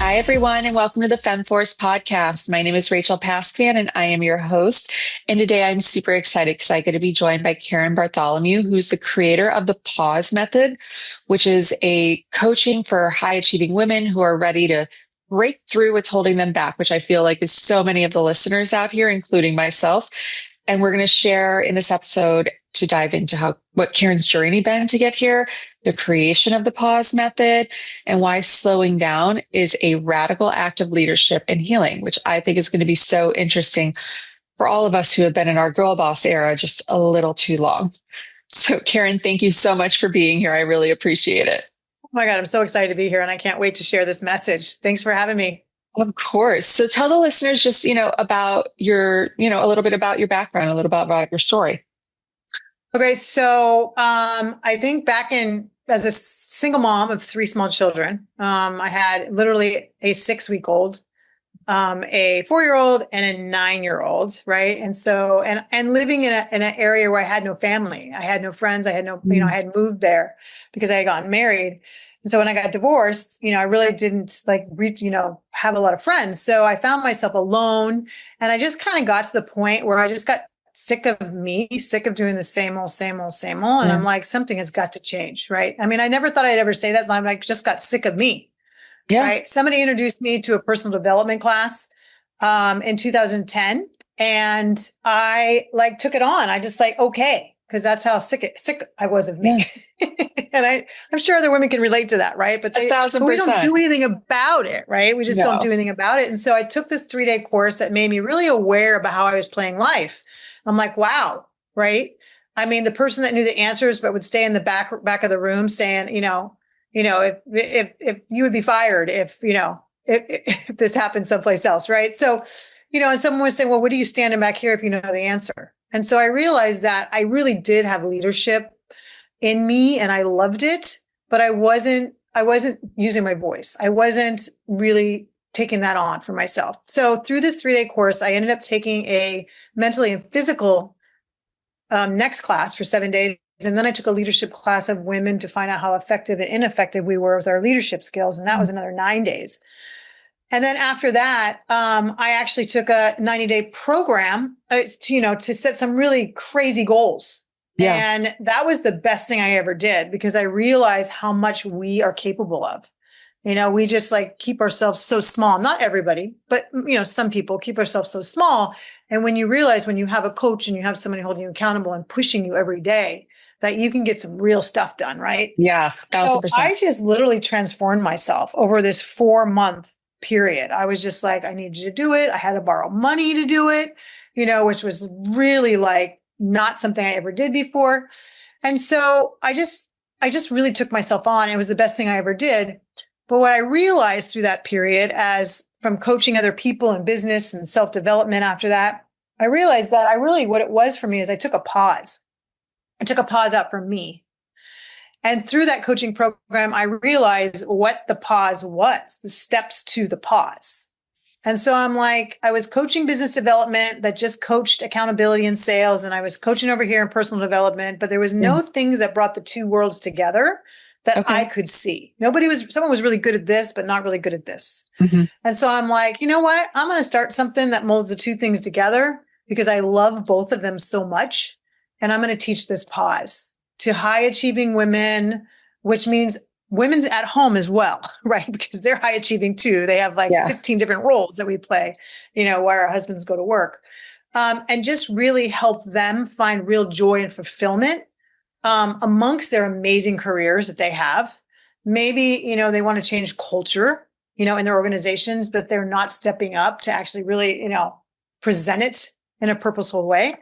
Hi, everyone, and welcome to the Femme Force Podcast. My name is Rachel Paskvan, and I am your host. And today I'm super excited because I get to be joined by Karen Bartholomew, who's the creator of the Pause Method, which is a coaching for high achieving women who are ready to break through what's holding them back, which I feel like is so many of the listeners out here, including myself. And we're going to share in this episode to dive into what Karen's journey been to get here, the creation of the pause method, and why slowing down is a radical act of leadership and healing, which I think is going to be so interesting for all of us who have been in our girl boss era just a little too long. So Karen, thank you so much for being here. I really appreciate it. Oh my God, I'm so excited to be here and I can't wait to share this message. Thanks for having me. Of course. So tell the listeners just, about your, a little bit about your background, a little bit about your story. Okay. So, I think as a single mom of 3 small children, I had literally a 6-week-old, a 4-year-old and a 9-year-old. Right. And so, and living in an area where I had no family, I had no friends, I had no, I had moved there because I had gotten married. And so when I got divorced, I really didn't have a lot of friends. So I found myself alone and I just kind of got to the point where I just got sick of doing the same old. And I'm like, something has got to change. Right. I mean, I never thought I'd ever say that, but I'm like, just got sick of me. Yeah. Right. Somebody introduced me to a personal development class, in 2010. And I took it on. I just okay. Cause that's how sick I was of me. Yeah. And I'm sure other women can relate to that. Right. But we don't do anything about it. Right. We just don't do anything about it. And so I took this 3-day course that made me really aware about how I was playing life. I'm like, wow. Right. I mean, the person that knew the answers, but would stay in the back of the room saying, if you would be fired, if this happened someplace else. Right. So, and someone was saying, well, what are you standing back here if you know the answer? And so I realized that I really did have leadership in me and I loved it, but I wasn't using my voice. I wasn't really taking that on for myself. So through this 3-day course, I ended up taking a mentally and physical next class for 7 days. And then I took a leadership class of women to find out how effective and ineffective we were with our leadership skills. And that was another 9 days. And then after that, I actually took a 90-day program, to set some really crazy goals. Yeah. And that was the best thing I ever did because I realized how much we are capable of. We just keep ourselves so small. Not everybody, but some people keep ourselves so small. And when you realize when you have a coach and you have somebody holding you accountable and pushing you every day, that you can get some real stuff done, right? Yeah, 1000%. So I just literally transformed myself over this 4-month period. I was just like, I need you to do it. I had to borrow money to do it, which was really not something I ever did before. And so I just really took myself on. It was the best thing I ever did. But what I realized through that period, as from coaching other people in business and self-development after that, I realized that what it was for me is I took a pause. I took a pause out for me. And through that coaching program, I realized what the pause was, the steps to the pause. And so I'm I was coaching business development that just coached accountability and sales. And I was coaching over here in personal development, but there was no things that brought the two worlds together that I could see. Someone was really good at this, but not really good at this. Mm-hmm. And so I'm you know what? I'm going to start something that molds the two things together because I love both of them so much. And I'm going to teach this pause to high achieving women, which means women's at home as well, right? Because they're high achieving too. They have 15 different roles that we play, while our husbands go to work. And just really help them find real joy and fulfillment amongst their amazing careers that they have. Maybe, they want to change culture, in their organizations, but they're not stepping up to actually really, present it in a purposeful way.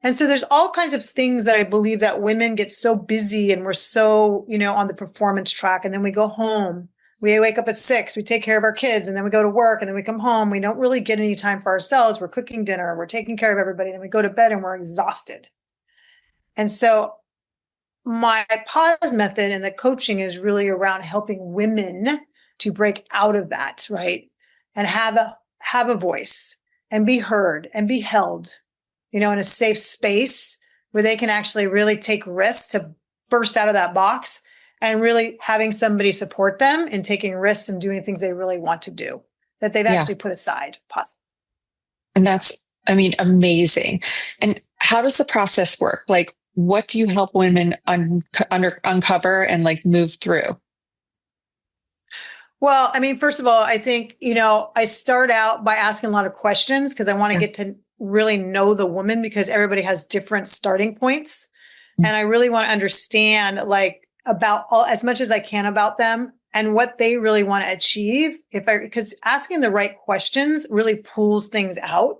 And so there's all kinds of things that I believe that women get so busy and we're so, on the performance track. And then we go home, we wake up at 6, we take care of our kids, and then we go to work, and then we come home. We don't really get any time for ourselves. We're cooking dinner, we're taking care of everybody. Then we go to bed and we're exhausted. And so my pause method and the coaching is really around helping women to break out of that, right? And have a voice and be heard and be held, in a safe space where they can actually really take risks to burst out of that box and really having somebody support them in taking risks and doing things they really want to do that they've actually put aside, possibly. And that's, I mean, amazing. And how does the process work? Like, what do you help women uncover and like move through? Well, I mean, first of all, I think, I start out by asking a lot of questions because I want to get to really know the woman because everybody has different starting points. And I really want to understand like about as much as I can about them and what they really want to achieve. Because asking the right questions really pulls things out.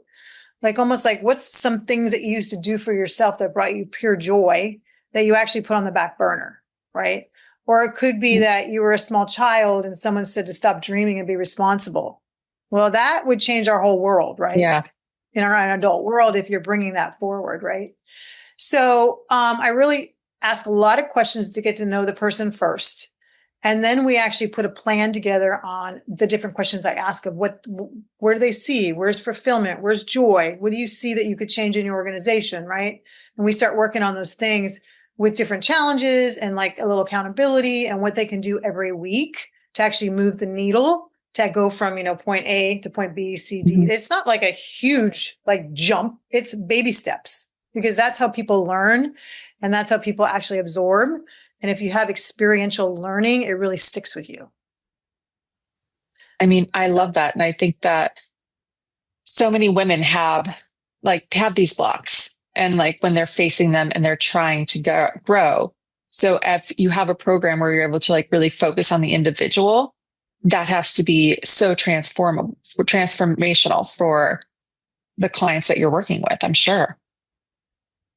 Like almost like what's some things that you used to do for yourself that brought you pure joy that you actually put on the back burner, right? Or it could be that you were a small child and someone said to stop dreaming and be responsible. Well, that would change our whole world, right? Yeah. In our adult world, if you're bringing that forward, right? So I really ask a lot of questions to get to know the person first. And then we actually put a plan together on the different questions I ask of where do they see? Where's fulfillment? Where's joy? What do you see that you could change in your organization? Right. And we start working on those things with different challenges and like a little accountability and what they can do every week to actually move the needle to go from, point A to point B, C, D. It's not like a huge like jump. It's baby steps because that's how people learn and that's how people actually absorb. And if you have experiential learning, it really sticks with you. I mean, I love that. And I think that so many women have these blocks and like when they're facing them and they're trying to grow. So if you have a program where you're able to like really focus on the individual, that has to be so transformational for the clients that you're working with, I'm sure.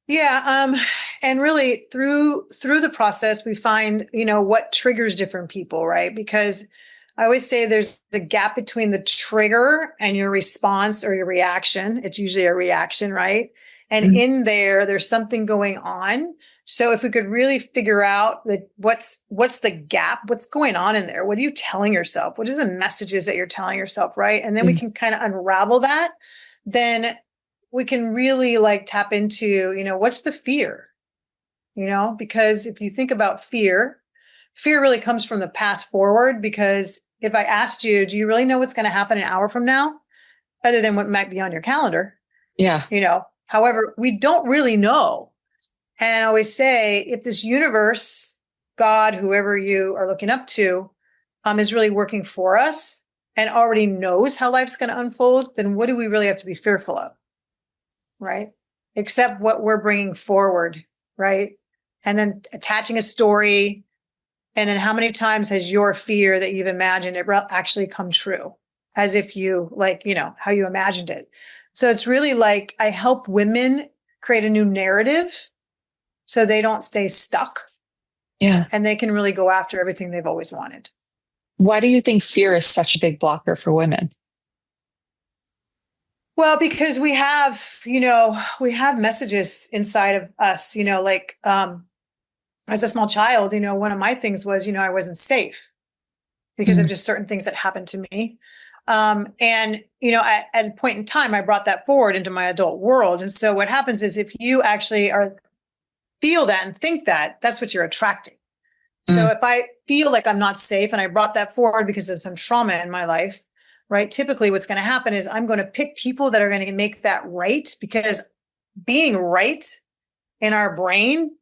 Yeah. And really through the process, we find, what triggers different people, right? Because I always say there's the gap between the trigger and your response or your reaction. It's usually a reaction, right? And in there's something going on. So if we could really figure out that what's the gap, what's going on in there? What are you telling yourself? What is the messages that you're telling yourself, right? And then we can kind of unravel that. Then we can really like tap into, what's the fear? Because if you think about fear really comes from the past forward. Because if I asked you, do you really know what's going to happen an hour from now? Other than what might be on your calendar? Yeah. However, we don't really know. And I always say, if this universe, God, whoever you are looking up to, is really working for us and already knows how life's going to unfold, then what do we really have to be fearful of? Right? Except what we're bringing forward, right? And then attaching a story. And then how many times has your fear that you've imagined it actually come true? As if you how you imagined it. So it's really like I help women create a new narrative so they don't stay stuck. Yeah. And they can really go after everything they've always wanted. Why do you think fear is such a big blocker for women? Well, because we have messages inside of us, as a small child, one of my things was, I wasn't safe because of just certain things that happened to me. And at a point in time, I brought that forward into my adult world. And so what happens is if you actually feel that and think that, that's what you're attracting. So if I feel like I'm not safe and I brought that forward because of some trauma in my life, right? Typically what's going to happen is I'm going to pick people that are going to make that right, because being right in our brain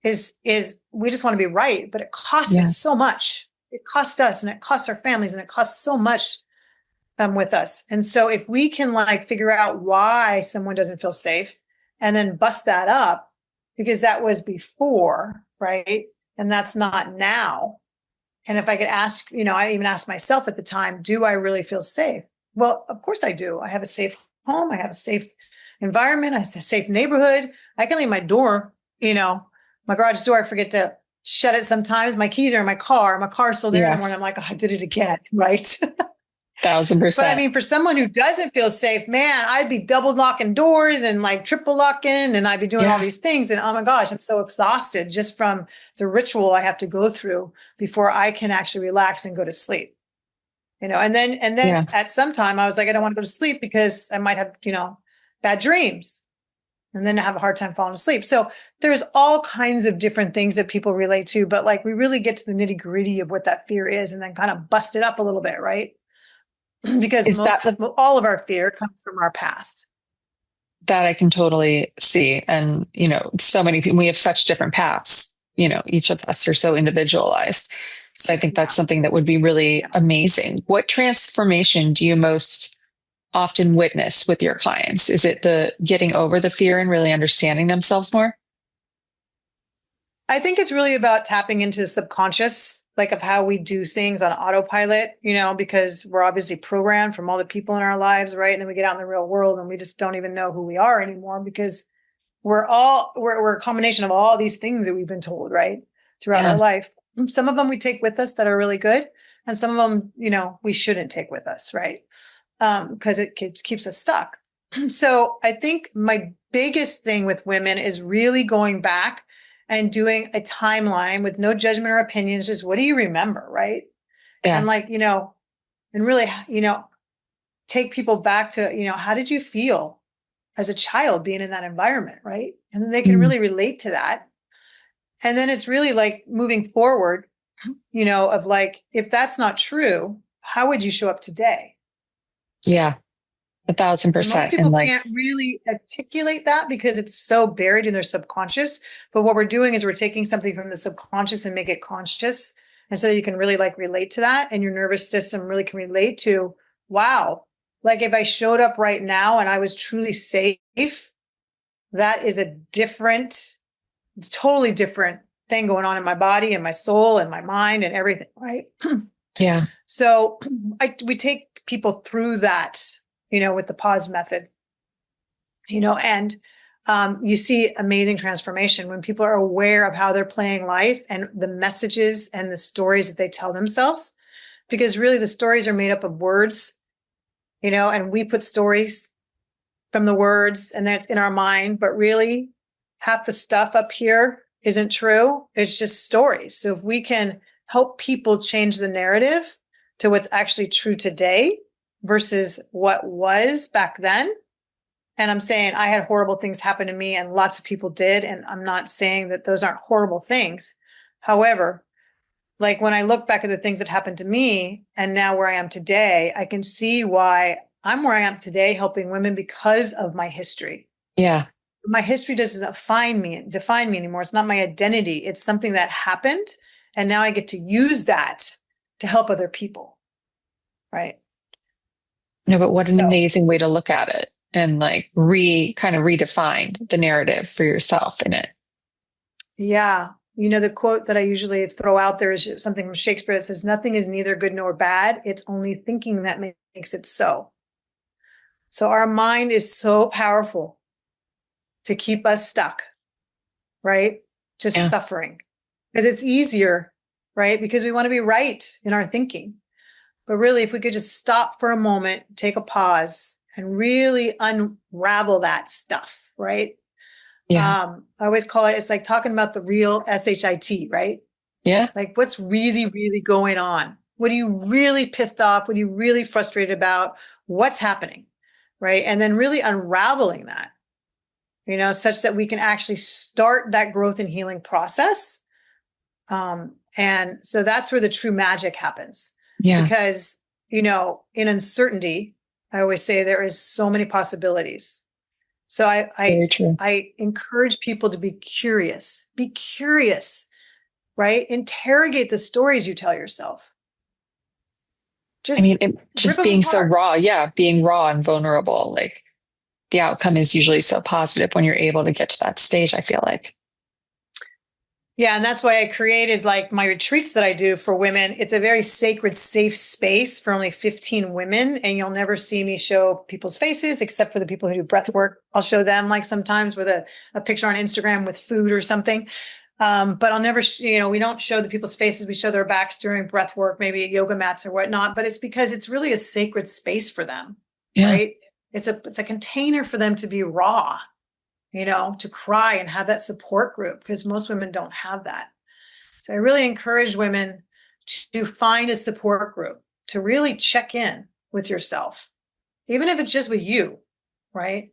is we just want to be right, but it costs us so much. It costs us and it costs our families and it costs so much with us. And so if we can figure out why someone doesn't feel safe and then bust that up, because that was before, right? And that's not now. And if I could ask, I even asked myself at the time, do I really feel safe? Well, of course I do. I have a safe home. I have a safe environment. I have a safe neighborhood. I can leave my door, my garage door. I forget to shut it sometimes. My keys are in my car. My car's still there in the morning. I'm like, oh, I did it again. Right. 1,000%. But I mean, for someone who doesn't feel safe, man, I'd be double locking doors and triple locking, and I'd be doing all these things. And oh my gosh, I'm so exhausted just from the ritual I have to go through before I can actually relax and go to sleep. And then at some time I was like, I don't want to go to sleep because I might have, bad dreams. and then have a hard time falling asleep. So there's all kinds of different things that people relate to, but like we really get to the nitty gritty of what that fear is and then kind of bust it up a little bit, right? Because Is that all of our fear comes from our past. that I can totally see? And, so many people, we have such different paths, each of us are so individualized. So I think Yeah. that's something that would be really amazing. What transformation do you most often witness with your clients? Is it the getting over the fear and really understanding themselves more? I think it's really about tapping into the subconscious, like of how we do things on autopilot, because we're obviously programmed from all the people in our lives, right? And then we get out in the real world and we just don't even know who we are anymore because we're a combination of all these things that we've been told, right? Throughout our life. Some of them we take with us that are really good. And some of them, we shouldn't take with us, right? Because it keeps us stuck. So I think my biggest thing with women is really going back and doing a timeline with no judgment or opinions. Just what do you remember, right? Yeah. And and really, take people back to, how did you feel as a child being in that environment, right? And then they can really relate to that. And then it's really like moving forward, of like, if that's not true, how would you show up today? Yeah. And most 1,000%. people And like, can't really articulate that because it's so buried in their subconscious. But what we're doing is we're taking something from the subconscious and make it conscious. And so that you can really like relate to that and your nervous system really can relate to, wow, like if I showed up right now and I was truly safe, that is totally different thing going on in my body and my soul and my mind and everything. Right. yeah. So we take people through that, with the pause method, and you see amazing transformation when people are aware of how they're playing life and the messages and the stories that they tell themselves, because really the stories are made up of words, and we put stories from the words and that's in our mind, but really half the stuff up here isn't true. It's just stories. So if we can help people change the narrative to what's actually true today versus what was back then. And I'm saying I had horrible things happen to me and lots of people did. And I'm not saying that those aren't horrible things. However, like when I look back at the things that happened to me and now where I am today, I can see why I'm where I am today, helping women because of my history. Yeah. My history doesn't define me anymore. It's not my identity. It's something that happened. And now I get to use that to help other people. Right. No, but what an amazing way to look at it and like kind of redefine the narrative for yourself in it. Yeah. The quote that I usually throw out there is something from Shakespeare that says, nothing is neither good nor bad. It's only thinking that makes it so. So our mind is so powerful to keep us stuck, right? Just suffering because it's easier, right? Because we want to be right in our thinking. But really, if we could just stop for a moment, take a pause and really unravel that stuff, right? Yeah. I always call it's like talking about the real SHIT, right? Yeah. Like what's really, really going on? What are you really pissed off? What are you really frustrated about? What's happening? Right. And then really unraveling that, such that we can actually start that growth and healing process. And so that's where the true magic happens. Yeah. Because, in uncertainty, I always say there is so many possibilities. So I encourage people to be curious, right? Interrogate the stories you tell yourself. Just being so raw. Yeah. Being raw and vulnerable. Like the outcome is usually so positive when you're able to get to that stage, I feel like. Yeah. And that's why I created like my retreats that I do for women. It's a very sacred, safe space for only 15 women. And you'll never see me show people's faces except for the people who do breath work. I'll show them like sometimes with a picture on Instagram with food or something. But I'll never, we don't show the people's faces. We show their backs during breath work, maybe at yoga mats or whatnot, but it's because it's really a sacred space for them, right? It's a container for them to be raw, to cry and have that support group because most women don't have that. So I really encourage women to find a support group, to really check in with yourself, even if it's just with you, right?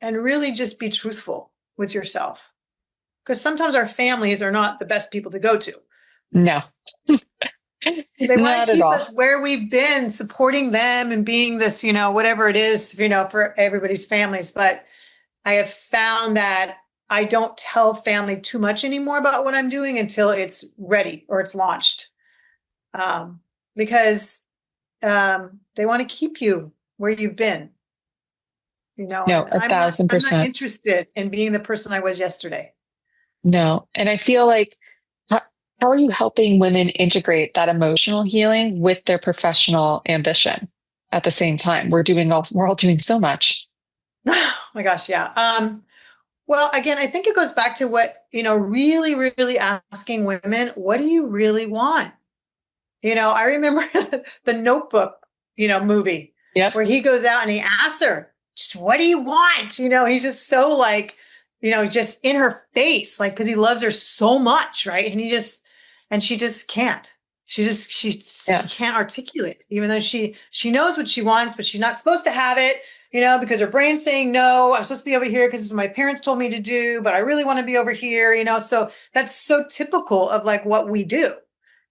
and really just be truthful with yourself. Because sometimes our families are not the best people to go to. No, They want not to at keep all. us where we've been, supporting them and being this, whatever it is, for everybody's families. But I have found that I don't tell family too much anymore about what I'm doing until it's ready or it's launched. Because they want to keep you where you've been, No, and I'm not 1,000%. interested in being the person I was yesterday. No. And I feel like, how, how are you helping women integrate that emotional healing with their professional ambition at the same time? We're all doing so much. Oh my gosh. Yeah. Well, again, I think it goes back to what, really, really asking women, what do you really want? I remember the Notebook, movie Yep. where he goes out and he asks her, just what do you want? He's just so like, just in her face, like, because he loves her so much, right? And she just can't. She Yeah. can't articulate, even though she knows what she wants, but she's not supposed to have it, because her brain's saying, no, I'm supposed to be over here because it's what my parents told me to do, but I really want to be over here, So that's so typical of like what we do.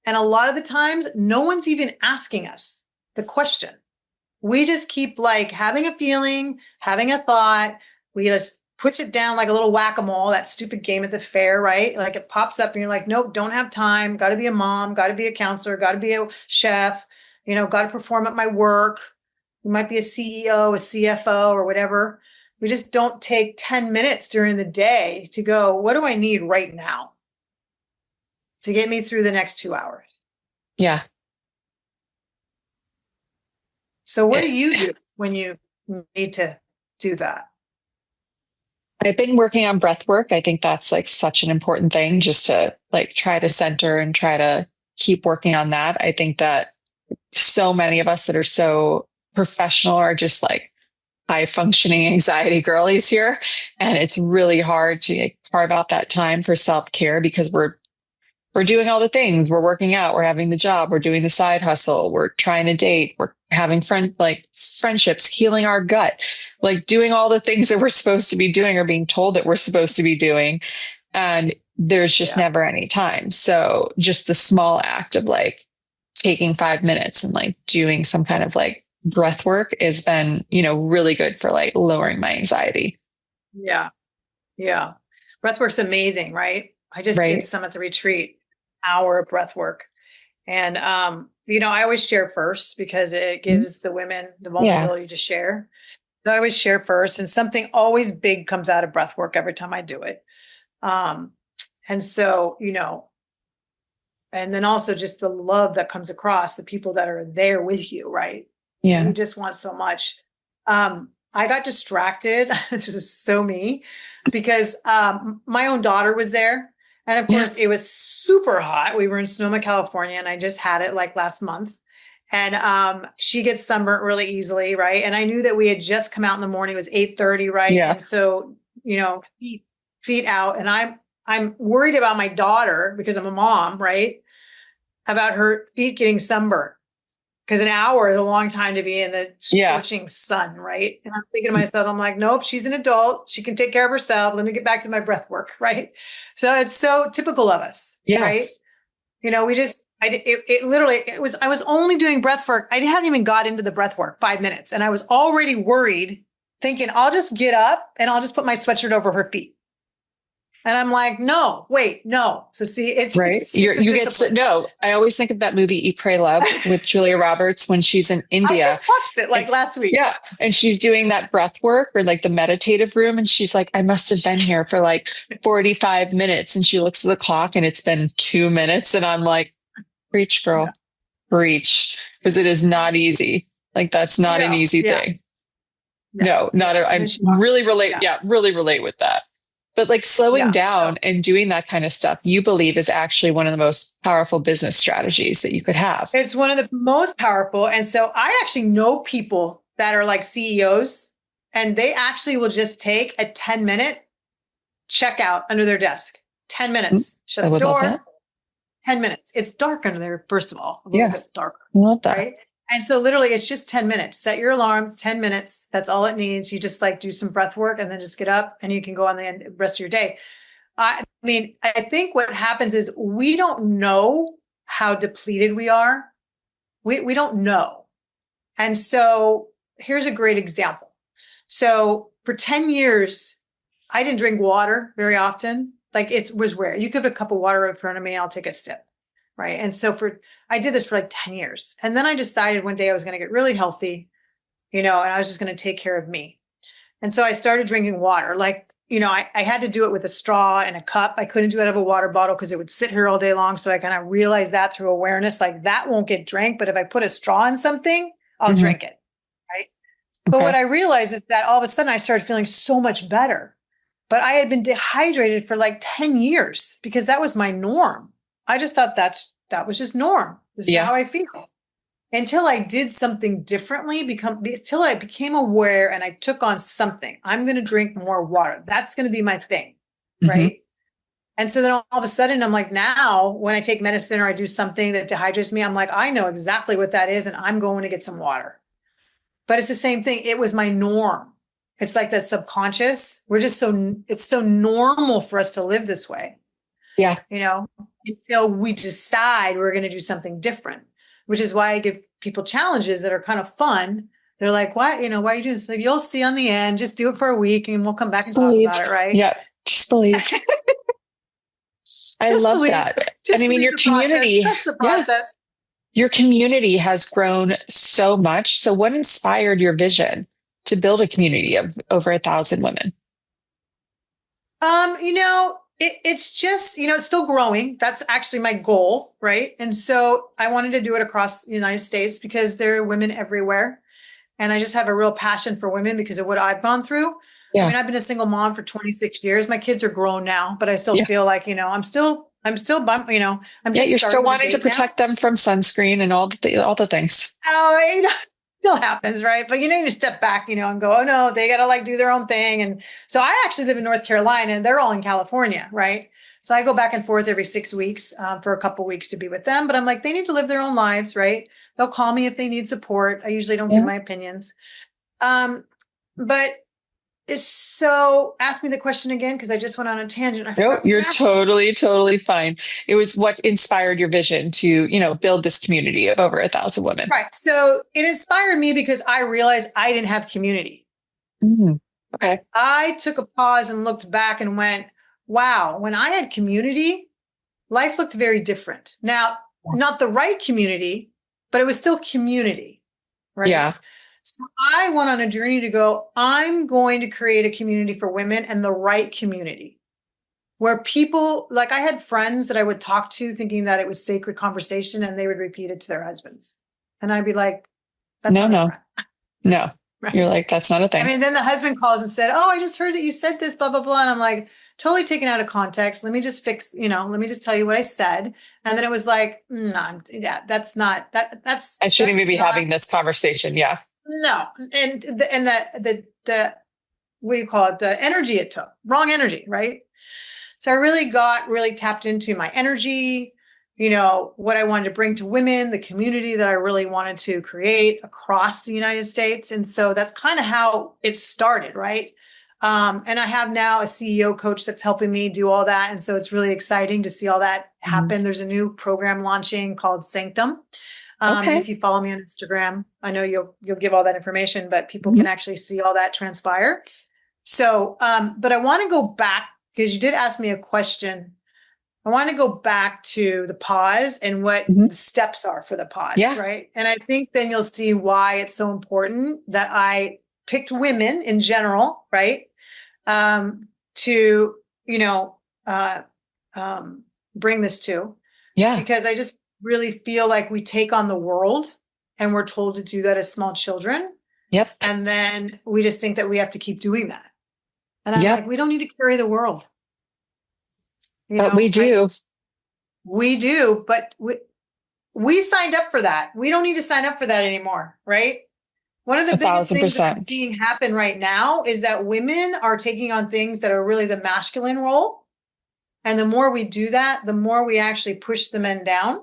And a lot of the times, no one's even asking us the question. We just keep like having a feeling, having a thought. We just push it down like a little whack-a-mole, that stupid game at the fair, right? Like it pops up and you're like, nope, don't have time. Got to be a mom, got to be a counselor, got to be a chef, got to perform at my work. You might be a CEO, a CFO, or whatever. We just don't take 10 minutes during the day to go, what do I need right now to get me through the next 2 hours? Yeah. So what do you do when you need to do that? I've been working on breath work. I think that's like such an important thing, just to like try to center and try to keep working on that. I think that so many of us that are so professional are just like high functioning anxiety girlies here. And it's really hard to like, carve out that time for self care because we're doing all the things. We're working out. We're having the job. We're doing the side hustle. We're trying to date. We're having friendships, healing our gut, like doing all the things that we're supposed to be doing or being told that we're supposed to be doing. And there's just never any time. So just the small act of like taking 5 minutes and like doing some kind of like breath work has been, really good for like lowering my anxiety. Yeah. Yeah. Breath work's amazing, right? I just did Right. some at the retreat, hour of breath work. And, I always share first because it gives the women the Yeah. vulnerability to share. So I always share first, and something always big comes out of breath work every time I do it. And so, and then also just the love that comes across the people that are there with you, right? Yeah. You just want so much. I got distracted. This is so me because my own daughter was there. And of course, it was super hot. We were in Sonoma, California, and I just had it like last month. And she gets sunburnt really easily, right? And I knew that we had just come out in the morning. It was 8:30, right? Yeah. And so, feet out. And I'm worried about my daughter because I'm a mom, right? About her feet getting sunburned. Because an hour is a long time to be in the scorching sun, right? And I'm thinking to myself, I'm like, nope, she's an adult. She can take care of herself. Let me get back to my breath work, right? So it's so typical of us, right? I was only doing breath work. I hadn't even got into the breath work 5 minutes. And I was already worried, thinking, I'll just get up and I'll just put my sweatshirt over her feet. And I'm like, no, wait, no. So see, it's right. No, I always think of that movie Eat, Pray, Love with Julia Roberts when she's in India. I just watched it like last week. Yeah. And she's doing that breath work or like the meditative room. And she's like, I must have been here for like 45 minutes. And she looks at the clock and it's been 2 minutes. And I'm like, preach, girl, preach. Because it is not easy. Like that's not an easy thing. No, not at all. I really relate. Yeah, really relate with that. But like slowing down and doing that kind of stuff, you believe is actually one of the most powerful business strategies that you could have. It's one of the most powerful. And so I actually know people that are like CEOs and they actually will just take a 10-minute checkout under their desk. 10 minutes. Shut the door. 10 minutes. It's dark under there, first of all. A little bit darker. I love that. Right? And so literally it's just 10 minutes. Set your alarm, 10 minutes. That's all it needs. You just like do some breath work and then just get up and you can go on the rest of your day. I mean, I think what happens is we don't know how depleted we are. We don't know. And so here's a great example. So for 10 years, I didn't drink water very often. Like it was rare. You could put a cup of water in front of me and I'll take a sip. Right. And so I did this for like 10 years. And then I decided one day I was going to get really healthy, and I was just going to take care of me. And so I started drinking water. Like, I had to do it with a straw and a cup. I couldn't do it out of a water bottle because it would sit here all day long. So I kind of realized that through awareness, like that won't get drank. But if I put a straw in something, I'll drink it. Right. But what I realized is that all of a sudden I started feeling so much better. But I had been dehydrated for like 10 years because that was my norm. I just thought that was just norm. This is how I feel. Until I did something differently, until I became aware and I took on something. I'm going to drink more water. That's going to be my thing. Right. And so then all of a sudden I'm like, now when I take medicine or I do something that dehydrates me, I'm like, I know exactly what that is. And I'm going to get some water. But it's the same thing. It was my norm. It's like that subconscious. It's so normal for us to live this way. Yeah. Until we decide we're going to do something different, which is why I give people challenges that are kind of fun. They're like, why are you doing this? Like, you'll see on the end, just do it for a week and we'll come back and talk about it. Right. Yeah. Just believe. I love that. And I mean, your community, trust the process. Your community has grown so much. So what inspired your vision to build a community of over 1,000 women? It's just, it's still growing. That's actually my goal. Right. And so I wanted to do it across the United States because there are women everywhere. And I just have a real passion for women because of what I've gone through. Yeah. I mean, I've been a single mom for 26 years. My kids are grown now, but I still feel like, I'm still I'm just you're still wanting to protect them from sunscreen and all the things. Oh, still happens, right? But you step back, and go, oh no, they got to do their own thing. And so I actually live in North Carolina and they're all in California, right? So I go back and forth every 6 weeks for a couple of weeks to be with them. But I'm like, they need to live their own lives, right? They'll call me if they need support. I usually don't give my opinions. But so ask me the question again, because I just went on a tangent. No, you're totally fine. It was what inspired your vision to, build this community of over 1,000 women. Right. So it inspired me because I realized I didn't have community. Okay. I took a pause and looked back and went, wow, when I had community, life looked very different. Now, not the right community, but it was still community. Right. Yeah. So I went on a journey to go, I'm going to create a community for women, and the right community where people, like I had friends that I would talk to thinking that it was sacred conversation and they would repeat it to their husbands. And I'd be like, that's no. Right. You're like, that's not a thing. I mean, then the husband calls and said, oh, I just heard that you said this, blah, blah, blah. And I'm like, totally taken out of context. Let me just let me just tell you what I said. And then it was like, that's not, that's. I shouldn't even be having this conversation. Yeah. No. And the what do you call it? The energy it took, wrong energy. Right. So I really tapped into my energy, what I wanted to bring to women, the community that I really wanted to create across the United States. And so that's kind of how it started. Right. And I have now a CEO coach that's helping me do all that. And so it's really exciting to see all that happen. There's a new program launching called Sanctum. If you follow me on Instagram, I know you'll give all that information, but people can actually see all that transpire. So, but I want to go back because you did ask me a question. I want to go back to the pause and what the steps are for the pause, right? And I think then you'll see why it's so important that I picked women in general, right? To, bring this to, because I just really feel like we take on the world and we're told to do that as small children. Yep. And then we just think that we have to keep doing that. And I'm like, we don't need to carry the world. But we do. We do, but we signed up for that. We don't need to sign up for that anymore, right? One of the biggest things that I'm seeing happen right now is that women are taking on things that are really the masculine role. And the more we do that, the more we actually push the men down.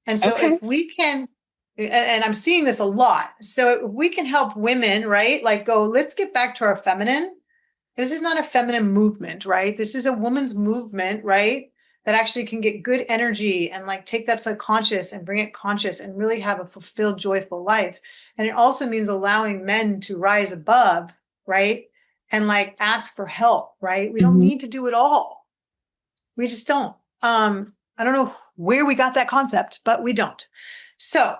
And so if And I'm seeing this a lot. So if we can help women, right? Like go, let's get back to our feminine. This is not a feminine movement, right? This is a woman's movement, right? That actually can get good energy and like take that subconscious and bring it conscious and really have a fulfilled, joyful life. And it also means allowing men to rise above, right? And like ask for help, right? We don't need to do it all. We just don't. I don't know where we got that concept, but we don't. So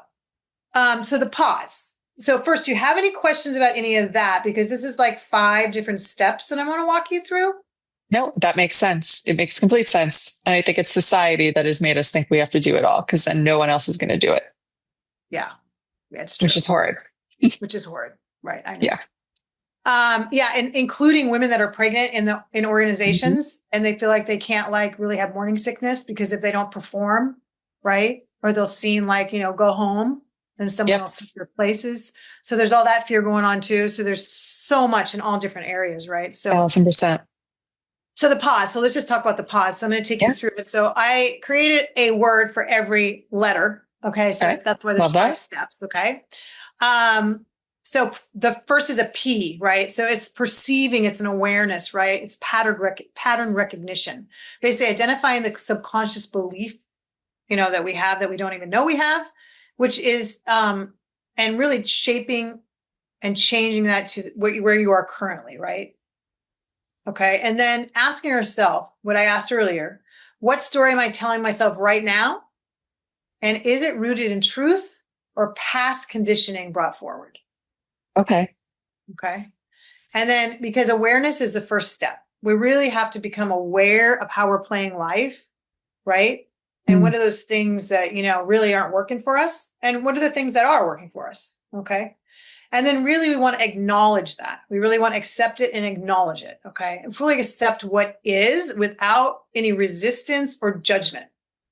the pause. So first, do you have any questions about any of that? Because this is like 5 different steps that I want to walk you through. No, that makes sense. It makes complete sense. And I think it's society that has made us think we have to do it all because then no one else is going to do it. Yeah, it's true. Which is horrid. Which is horrid. Right. I know. Yeah. And including women that are pregnant in organizations and they feel like they can't like really have morning sickness because if they don't perform, right. Or they'll seem like, go home. Then someone else took their places. So there's all that fear going on too. So there's so much in all different areas, right? So 1,000%. So the pause. So let's just talk about the pause. So I'm going to take you through it. So I created a word for every letter. Okay. So that's why there's 5 steps. Okay. So the first is a P, right? So it's perceiving, it's an awareness, right? It's pattern recognition. Basically identifying the subconscious belief, that we have that we don't even know we have, which is, and really shaping and changing that to where you are currently, right? Okay. And then asking yourself what I asked earlier, what story am I telling myself right now? And is it rooted in truth or past conditioning brought forward? Okay. Okay. And then because awareness is the first step, we really have to become aware of how we're playing life, right? And what are those things that, really aren't working for us? And what are the things that are working for us? Okay. And then really we want to acknowledge that. We really want to accept it and acknowledge it. Okay. And fully accept what is without any resistance or judgment.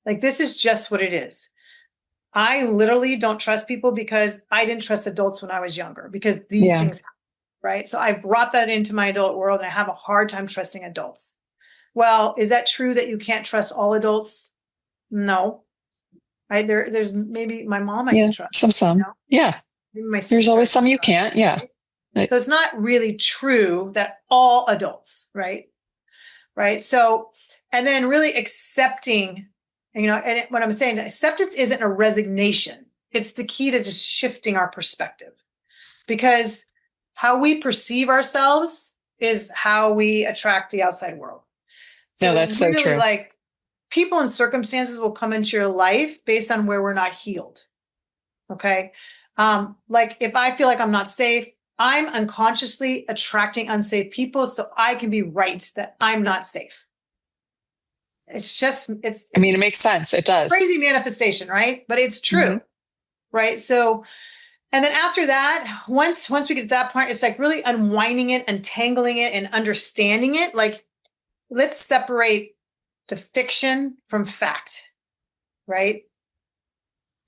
Like this is just what it is. I literally don't trust people because I didn't trust adults when I was younger because these things happen, right? So I brought that into my adult world and I have a hard time trusting adults. Well, is that true that you can't trust all adults? No. There's maybe my mom I can trust. Some. Yeah. There's always some you can't. Yeah. Right? So it's not really true that all adults, right? Right. So, and then really accepting, and what I'm saying, acceptance isn't a resignation. It's the key to just shifting our perspective because how we perceive ourselves is how we attract the outside world. So that's really so true. Like people and circumstances will come into your life based on where we're not healed. Okay. Like if I feel like I'm not safe, I'm unconsciously attracting unsafe people so I can be right that I'm not safe. It's it makes sense. It does. Crazy manifestation, right? But it's true, right? So, and then after that, once we get to that point, it's like really unwinding it, untangling it and understanding it. Like let's separate the fiction from fact, right?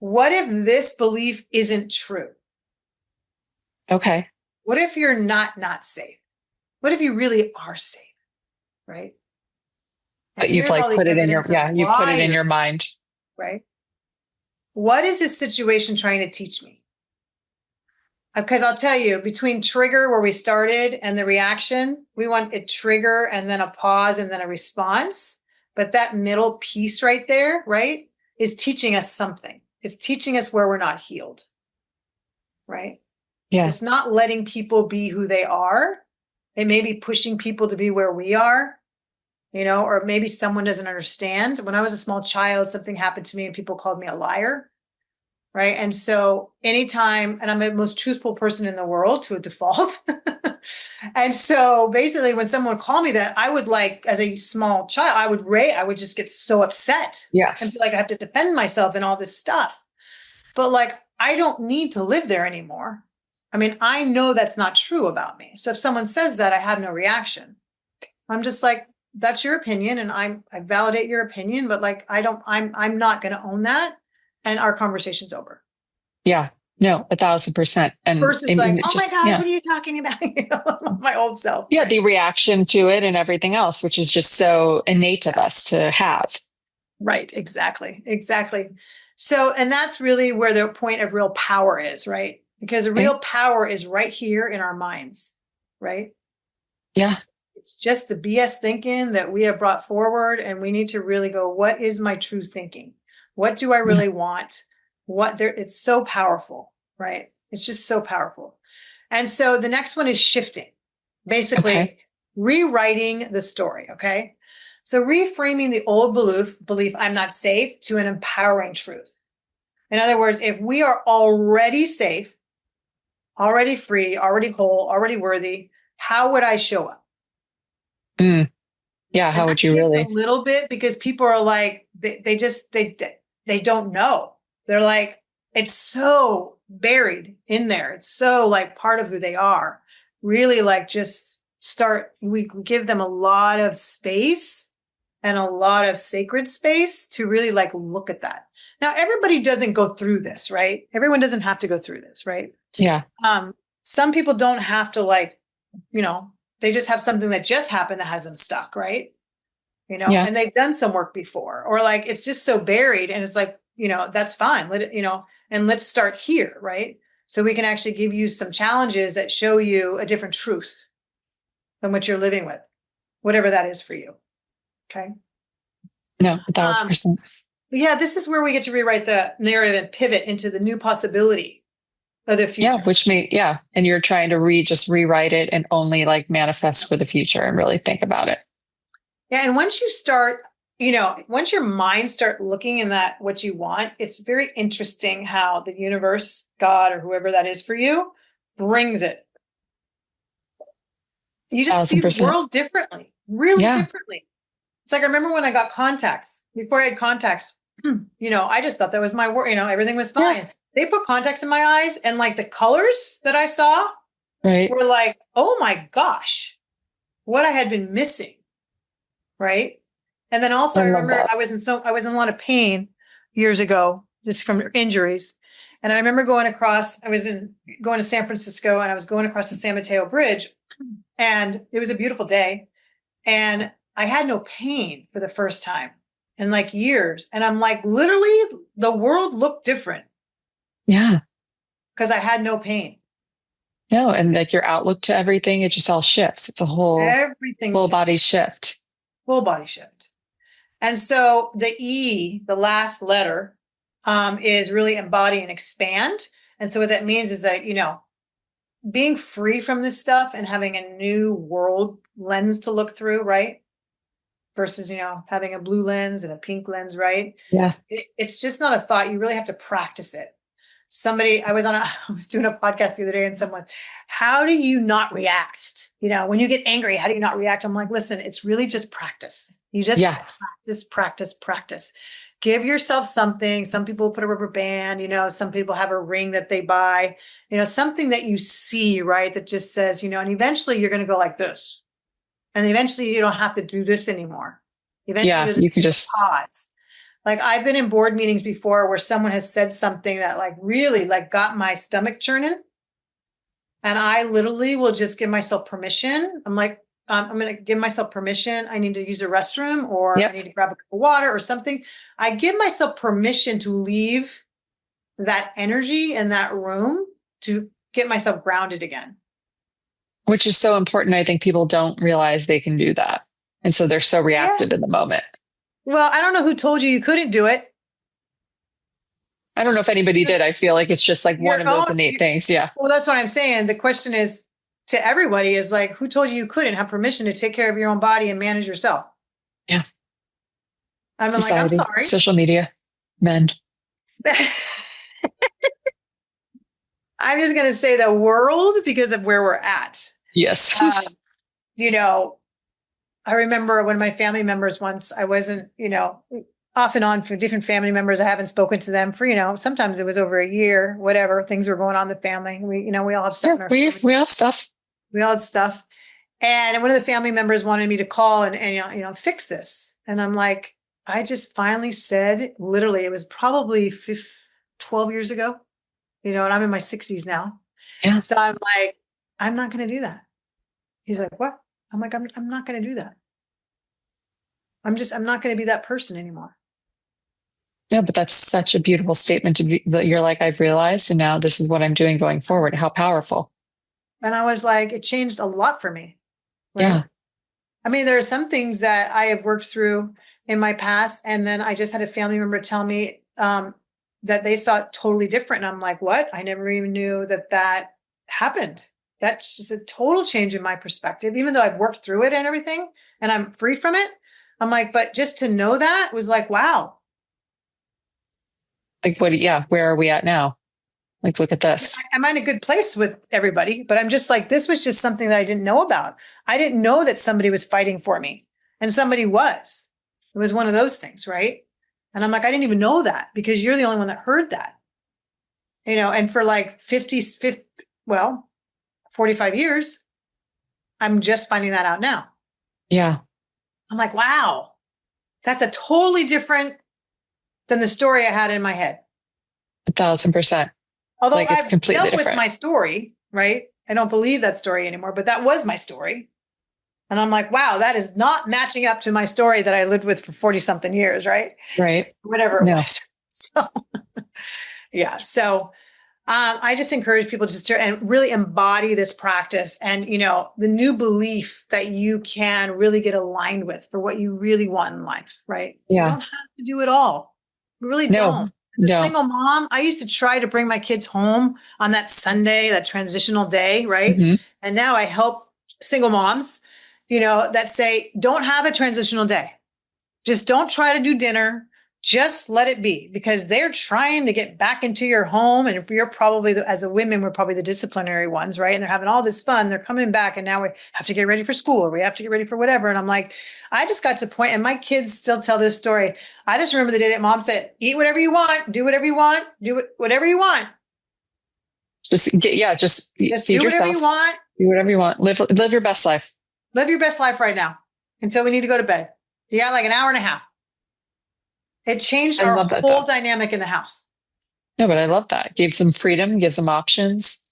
What if this belief isn't true? Okay. What if you're not safe? What if you really are safe? Right? But you've like put it in your, you put it in your mind. Right? What is this situation trying to teach me? Because I'll tell you, between trigger where we started and the reaction, we want a trigger and then a pause and then a response. But that middle piece right there, right, is teaching us something. It's teaching us where we're not healed. Right? Yeah. It's not letting people be who they are. It may be pushing people to be where we are, or maybe someone doesn't understand. When I was a small child, something happened to me and people called me a liar. Right. And so anytime, and I'm the most truthful person in the world to a default. And so basically when someone called me that, I would as a small child, I would just get so upset. Yeah. And feel like I have to defend myself and all this stuff. But I don't need to live there anymore. I know that's not true about me. So if someone says that, I have no reaction. I'm just like, that's your opinion. And I validate your opinion, but I'm not going to own that. And our conversation's over. Yeah. No, 1,000%. And versus oh my God, what are you talking about? My old self. Yeah. Right? The reaction to it and everything else, which is just so innate of us to have. Right. Exactly. So, and that's really where the point of real power is, right? Because the real power is right here in our minds, right? Yeah. It's just the BS thinking that we have brought forward. And we need to really go, what is my true thinking? What do I really want? It's so powerful, right? It's just so powerful. And so the next one is shifting, basically rewriting the story. Okay. So reframing the old belief, I'm not safe, to an empowering truth. In other words, if we are already safe, already free, already whole, already worthy, how would I show up? Yeah. And How that would you takes really? a little bit, because people are like, they don't know. They're like, it's so buried in there. It's so like part of who they are. Really, like, just we give them a lot of space and a lot of sacred space to really like look at that. Now, everybody doesn't go through this, right? Everyone doesn't have to go through this, right? Yeah. Some people don't have to, like, they just have something that just happened that has them stuck, right? Yeah. And they've done some work before, or like, it's just so buried, and it's like, that's fine. Let it, and let's start here, right? So we can actually give you some challenges that show you a different truth than what you're living with, whatever that is for you. Okay. No, 1,000%. Yeah, this is where we get to rewrite the narrative and pivot into the new possibility of the future. Yeah. And you're trying to just rewrite it and only like manifest for the future and really think about it. Yeah. And once you start, once your mind start looking in that, what you want, it's very interesting how the universe, God, or whoever that is for you, brings it. You just see the 1,000%. world differently, really differently. It's like, I remember when I got contacts, before I had contacts, I just thought that was my work, everything was fine. Yeah. They put contacts in my eyes, and like the colors that I saw were like, oh my gosh, what I had been missing. Right. And then also I remember I was in a lot of pain years ago, just from injuries. And I remember going to San Francisco, and I was going across the San Mateo Bridge, and it was a beautiful day. And I had no pain for the first time in like years. And I'm like, literally the world looked different. Yeah. Because I had no pain. No. And like your outlook to everything, it just all shifts. It's a whole full body shift. Full body shift. And so the E, the last letter, is really embody and expand. And so what that means is that, being free from this stuff and having a new world lens to look through, right? Versus, having a blue lens and a pink lens, right? Yeah. It's just not a thought. You really have to practice it. I was doing a podcast the other day, and someone, how do you not react? When you get angry, how do you not react? I'm like, listen, it's really just practice. You just practice. Give yourself something. Some people put a rubber band, some people have a ring that they buy, something that you see, right? That just says, and eventually you're going to go like this. And eventually you don't have to do this anymore. Eventually you can just pause. Like, I've been in board meetings before where someone has said something that like really like got my stomach churning. And I literally will just give myself permission. I'm like, I'm going to give myself permission. I need to use a restroom, or I need to grab a cup of water or something. I give myself permission to leave that energy in that room to get myself grounded again. Which is so important. I think people don't realize they can do that. And so they're so reactive in the moment. Well, I don't know who told you couldn't do it. I don't know if anybody did. I feel like it's just like one of those innate things. Yeah. Well, that's what I'm saying. The question is to everybody is like, who told you couldn't have permission to take care of your own body and manage yourself? Yeah. I'm Society, like, I'm sorry. Social media, men. I'm just going to say the world, because of where we're at. Yes. I remember when my family members once, I wasn't, off and on for different family members. I haven't spoken to them for, sometimes it was over a year, whatever things were going on in the family. We all have stuff. We all have stuff. We all had stuff. And one of the family members wanted me to call and fix this. And I'm like, I just finally said, literally, it was probably 12 years ago, and I'm in my 60s now. Yeah. So I'm like, I'm not going to do that. He's like, what? I'm like, I'm not going to do that. I'm not going to be that person anymore. No, but that's such a beautiful statement to be that you're like, I've realized, and now this is what I'm doing going forward. How powerful. And I was like, it changed a lot for me. Yeah. Right. I mean, there are some things that I have worked through in my past. And then I just had a family member tell me that they saw it totally different. And I'm like, what? I never even knew that that happened. That's just a total change in my perspective, even though I've worked through it and everything and I'm free from it. I'm like, but just to know that was like, wow. Like what, yeah, where are we at now? Like, look at this. I'm in a good place with everybody, but I'm just like, this was just something that I didn't know about. I didn't know that somebody was fighting for me and somebody was. It was one of those things, right? And I'm like, I didn't even know that because you're the only one that heard that, and for like 45 years, I'm just finding that out now. Yeah. I'm like, wow, that's a totally different than the story I had in my head. 1,000%. Although Like it's I've completely dealt with different. my story, right? I don't believe that story anymore, but that was my story. And I'm like, wow, that is not matching up to my story that I lived with for 40 something years, right? Right. Whatever it No. was. So, yeah. So, I just encourage people just to and really embody this practice and, the new belief that you can really get aligned with for what you really want in life, right? You Yeah. don't have to do it all. You really No. don't. As a No. single mom, I used to try to bring my kids home on that Sunday, that transitional day, right? Hmm. And now I help single moms, that say, don't have a transitional day. Just don't try to do dinner. Just let it be because they're trying to get back into your home. And you're probably, as a women, we're probably the disciplinary ones, right? And they're having all this fun. They're coming back and now we have to get ready for school or we have to get ready for whatever. And I'm like, I just got to a point, and my kids still tell this story. I just remember the day that mom said, eat whatever you want, do whatever you want, whatever you want. Just Just feed do whatever yourself. you want. Do whatever you want. Live your best life. Live your best life right now until we need to go to bed. You got like an hour and a half. It changed I our love that whole though. dynamic in the house. No, but I love that. Gives them freedom, gives them options.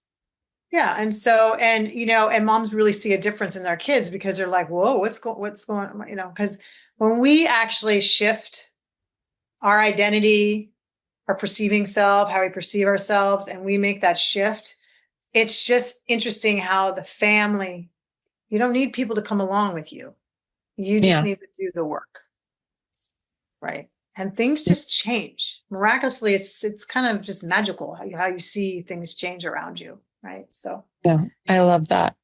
Yeah. And so, and moms really see a difference in their kids because they're like, whoa, what's going on? Because when we actually shift our identity, our perceiving self, how we perceive ourselves, and we make that shift, it's just interesting how the family, you don't need people to come along with you. You just Yeah. need to do the work. Right. And things just change miraculously. It's kind of just magical how you see things change around you. Right. So, Yeah. I love that.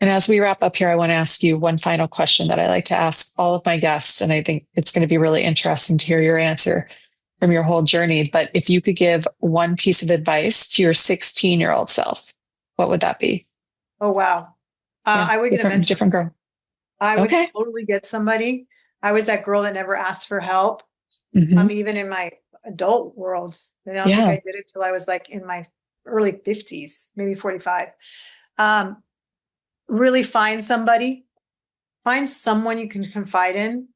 And as we wrap up here, I want to ask you one final question that I like to ask all of my guests. And I think it's going to be really interesting to hear your answer from your whole journey. But if you could give one piece of advice to your 16-year-old self, what would that be? oh, wow. Yeah. I would get a mentor. Different girl. I would Okay. totally get somebody. I was that girl that never asked for help. Mm-hmm. Even in my adult world, I don't think I did it till I was like in my early 50s, maybe 45. Really find someone you can confide in,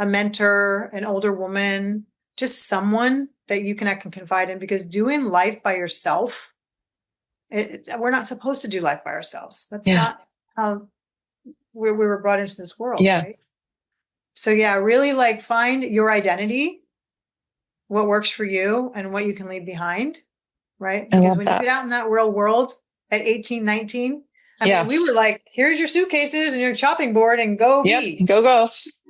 a mentor, an older woman, just someone that you can confide in, because doing life by yourself, we're not supposed to do life by ourselves. That's not how we were brought into this world, Yeah. right? So yeah, really like find your identity, what works for you and what you can leave behind, right? Because when you get out in that real world at 18, 19, I mean, we were like, here's your suitcases and your chopping board and go be. Go.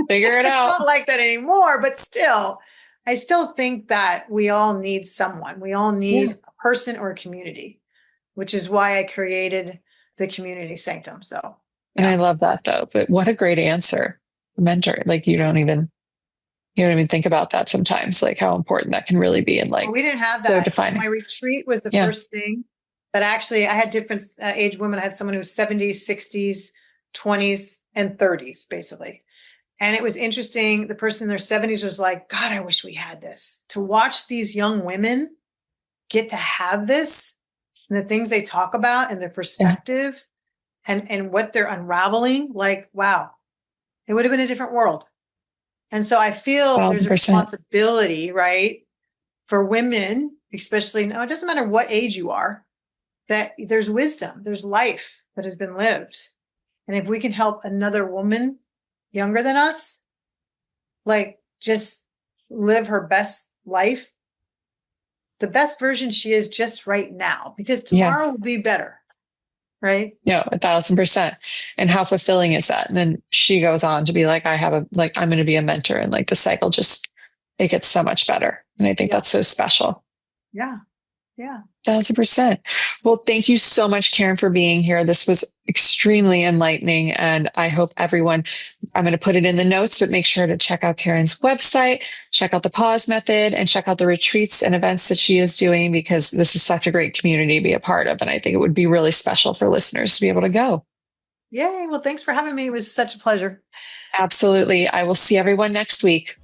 Figure it out. It's not like that anymore, but still, I still think that we all need someone. We all need a person or a community, which is why I created the community sanctum. So, yeah. And I love that though, but what a great answer. Mentor. Like you don't even think about that sometimes, like how important that can really be. And like, we didn't have so that. defining. My retreat was the first thing that actually I had different age women. I had someone who was 70s, 60s, 20s, and 30s, basically. And it was interesting. The person in their 70s was like, God, I wish we had this. To watch these young women get to have this and the things they talk about and their perspective and what they're unraveling, like, wow, it would have been a different world. And so I feel 1,000%. there's a responsibility, right, for women, especially now, it doesn't matter what age you are, that there's wisdom, there's life that has been lived. And if we can help another woman younger than us, like just live her best life, the best version she is just right now, because Yeah. tomorrow will be better. Right. No, 1,000%. And how fulfilling is that? And then she goes on to be like, I'm going to be a mentor. And like the cycle just, it gets so much better. And I think that's so special. Yeah. Yeah. 1,000%. Well, thank you so much, Karen, for being here. This was extremely enlightening. And I hope everyone, I'm going to put it in the notes, but make sure to check out Karen's website, check out the pause method, and check out the retreats and events that she is doing, because this is such a great community to be a part of. And I think it would be really special for listeners to be able to go. Yay. Well, thanks for having me. It was such a pleasure. Absolutely. I will see everyone next week.